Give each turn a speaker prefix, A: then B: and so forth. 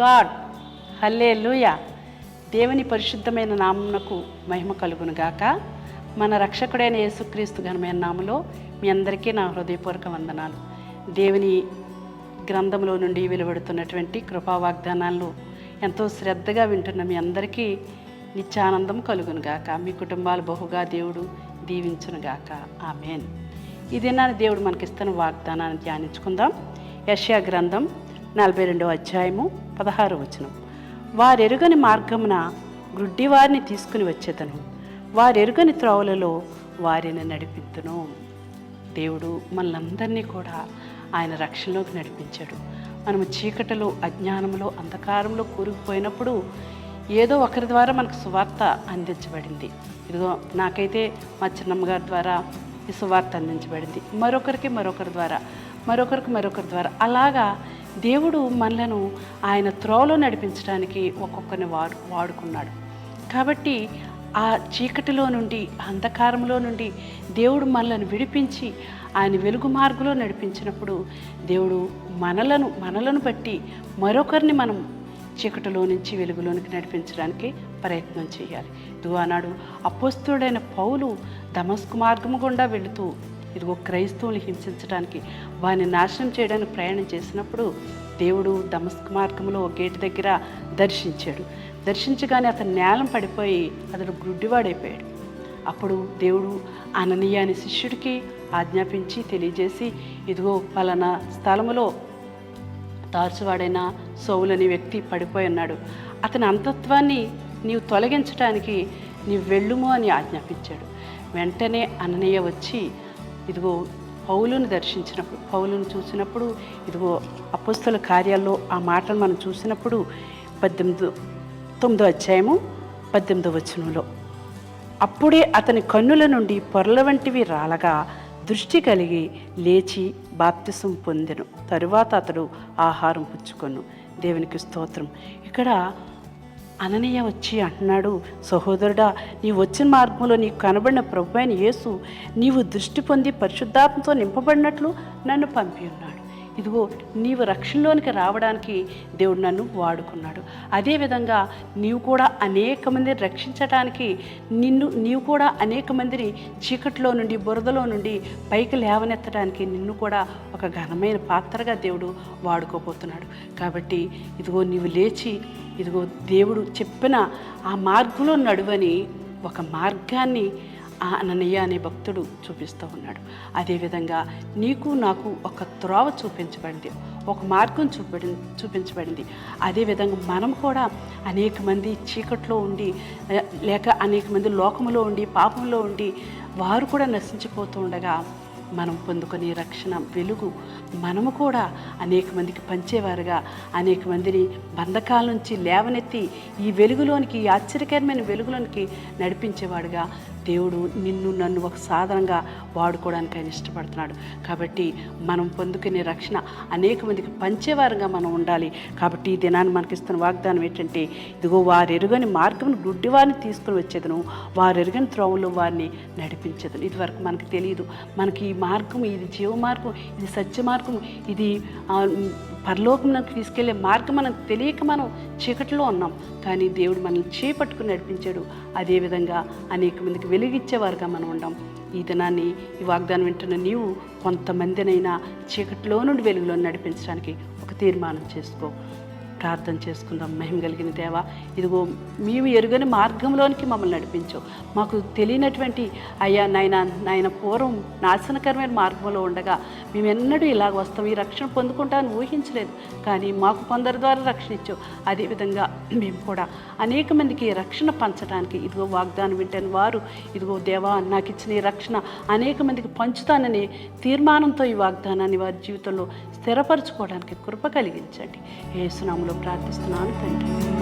A: God. హల్లెలూయా. దేవుని పరిశుద్ధమైన నామమునకు మహిమ కలుగును గాక. మన రక్షకుడైన యేసుక్రీస్తు ఘనమైన నామములో మీ అందరికీ నా హృదయపూర్వక వందనాలు. దేవుని గ్రంథంలో నుండి వెలువడుతున్నటువంటి కృపా వాగ్దానాలను ఎంతో శ్రద్ధగా వింటున్న మీ అందరికీ నిత్యానందం కలుగును గాక. మీ కుటుంబాలు బహుగా దేవుడు దీవించును గాక. ఆమేన్. ఈ దినాన్ని దేవుడు మనకిస్తున్న వాగ్దానాన్ని ధ్యానించుకుందాం. యెషయా గ్రంథం 42వ అధ్యాయము 16వ వచనం. వారెరుగని మార్గమున గ్రుడ్డివారిని తీసుకుని వచ్చేదను, వారెరుగని త్రోవలలో వారిని నడిపించును. దేవుడు మనలందరినీ కూడా ఆయన రక్షణలోకి నడిపించాడు. మనము చీకటిలో, అజ్ఞానంలో, అంధకారంలో కూరుకుపోయినప్పుడు ఏదో ఒకరి ద్వారా మనకు సువార్త అందించబడింది. ఇదిగో నాకైతే మా చిన్నమ్మగారి ద్వారా ఈ సువార్త అందించబడింది, మరొకరి ద్వారా అలాగా దేవుడు మనలను ఆయన త్రోవలో నడిపించడానికి ఒక్కొక్కరిని వాడుకున్నాడు. కాబట్టి ఆ చీకటిలో నుండి, అంధకారంలో నుండి దేవుడు మనలను విడిపించి ఆయన వెలుగు మార్గంలో నడిపించినప్పుడు దేవుడు మనలను బట్టి మరొకరిని మనం చీకటిలో నుంచి వెలుగులోనికి నడిపించడానికి ప్రయత్నం చేయాలి. ఇదిగో ఆనాడు అపోస్తలుడైన పౌలు దమస్కు మార్గము గుండా వెళుతూ ఇదిగో క్రైస్తవుని హింసించడానికి, వారిని నాశనం చేయడానికి ప్రయాణం చేసినప్పుడు దేవుడు దమస్కు మార్గంలో గేటు దగ్గర దర్శించగానే అతను నేలం పడిపోయి అతడు గుడ్డివాడైపోయాడు. అప్పుడు దేవుడు అననీయ అనే శిష్యుడికి ఆజ్ఞాపించి తెలియజేసి, ఇదిగో పలానా స్థలములో తార్చువాడైన సౌలు అనే వ్యక్తి పడిపోయి ఉన్నాడు, అతని అంతత్వాన్ని నీవు తొలగించడానికి నీవు వెళ్ళుము అని ఆజ్ఞాపించాడు. వెంటనే అననీయ వచ్చి ఇదిగో పౌలును చూసినప్పుడు ఇదిగో అపోస్తల కార్యాల్లో ఆ మాటలు మనం చూసినప్పుడు 9వ అధ్యాయము 18వ వచనంలో, అప్పుడే అతని కన్నుల నుండి పొరల వంటివి రాలగా దృష్టి కలిగి లేచి బాప్తిసం పొందెను. తరువాత అతడు ఆహారం పుచ్చుకొను. దేవునికి స్తోత్రం. ఇక్కడ అననీయ వచ్చి అంటున్నాడు, సహోదరుడా, నీవు వచ్చిన మార్గంలో నీకు కనబడిన ప్రభు అయిన యేసు నీవు దృష్టి పొంది పరిశుద్ధాత్మతో నింపబడినట్లు నన్ను పంపి ఉన్నాడు. ఇదిగో నీవు రక్షణలోనికి రావడానికి దేవుడు నన్ను వాడుకున్నాడు. అదేవిధంగా నీవు కూడా అనేక మందిని రక్షించడానికి, నీవు కూడా అనేక మందిని చీకటిలో నుండి, బురదలో నుండి పైకి లేవనెత్తడానికి నిన్ను కూడా ఒక ఘనమైన పాత్రగా దేవుడు వాడుకోబోతున్నాడు. కాబట్టి ఇదిగో నీవు లేచి ఇదిగో దేవుడు చెప్పిన ఆ మార్గంలో నడువని ఒక మార్గాన్ని అననీయ అనే భక్తుడు చూపిస్తూ ఉన్నాడు. అదేవిధంగా నీకు నాకు ఒక త్రోవ చూపించబడింది, ఒక మార్గం చూపించబడింది. అదేవిధంగా మనం కూడా అనేక మంది చీకట్లో ఉండి, లేక అనేక మంది లోకంలో ఉండి, పాపంలో ఉండి వారు కూడా నశించిపోతూ ఉండగా మనం పొందుకొని రక్షణ వెలుగు మనము కూడా అనేక మందికి పంచేవారుగా, అనేక మందిని బంధకాల నుంచి లేవనెత్తి ఈ వెలుగులోనికి, ఈ ఆశ్చర్యకరమైన వెలుగులోనికి నడిపించేవాడుగా దేవుడు నిన్ను నన్ను ఒక సాధనంగా వాడుకోవడానికి ఆయన ఇష్టపడుతున్నాడు. కాబట్టి మనం పొందుకునే రక్షణ అనేక మందికి పంచేవారుగా మనం ఉండాలి. కాబట్టి ఈ దినాన్ని మనకిస్తున్న వాగ్దానం ఏంటంటే, ఇదిగో వారెరుగని మార్గమును గుడ్డివారిని తీసుకుని వచ్చేదను, వారెరుగని త్రోవలో వారిని నడిపించేదను. ఇదివరకు మనకు తెలియదు, మనకి ఈ మార్గం, ఇది జీవ మార్గం, ఇది సత్య మార్గం, ఇది పరలోకంలోకి తీసుకెళ్లే మార్గం మనకు తెలియక మనం చీకటిలో ఉన్నాం. కానీ దేవుడు మనల్ని చేపట్టుకుని నడిపించాడు. అదేవిధంగా అనేక మందికి వెలుగిచ్చేవారుగా మనం ఉండాం. ఈ దినాన్ని, ఈ వాగ్దానం వింటున్న నీవు కొంతమందినైనా చీకటిలో నుండి వెలుగులో నడిపించడానికి ఒక తీర్మానం చేసుకో. ప్రార్థన చేసుకుందాం. మహిమ కలిగిన దేవా, ఇదిగో మేము ఎరుగని మార్గంలోనికి మమ్మల్ని నడిపించు. మాకు తెలియనటువంటి అయ్యా నాయన పూర్వం నాశనకరమైన మార్గంలో ఉండగా మేము ఎన్నడూ ఇలాగ వస్తాం, ఈ రక్షణ పొందుకుంటామని ఊహించలేదు. కానీ మాకు కొందరి ద్వారా రక్షణ ఇచ్చావు. అదేవిధంగా మేము కూడా అనేక మందికి రక్షణ పంచడానికి ఇదిగో వాగ్దానం వింటాను వారు ఇదిగో దేవా నాకు ఇచ్చిన ఈ రక్షణ అనేక మందికి పంచుతానని తీర్మానంతో ఈ వాగ్దానాన్ని వారి జీవితంలో స్థిరపరచుకోవడానికి కృప కలిగించండి. యేసు నామములో ప్రార్థిస్తున్నాను తండ్రి.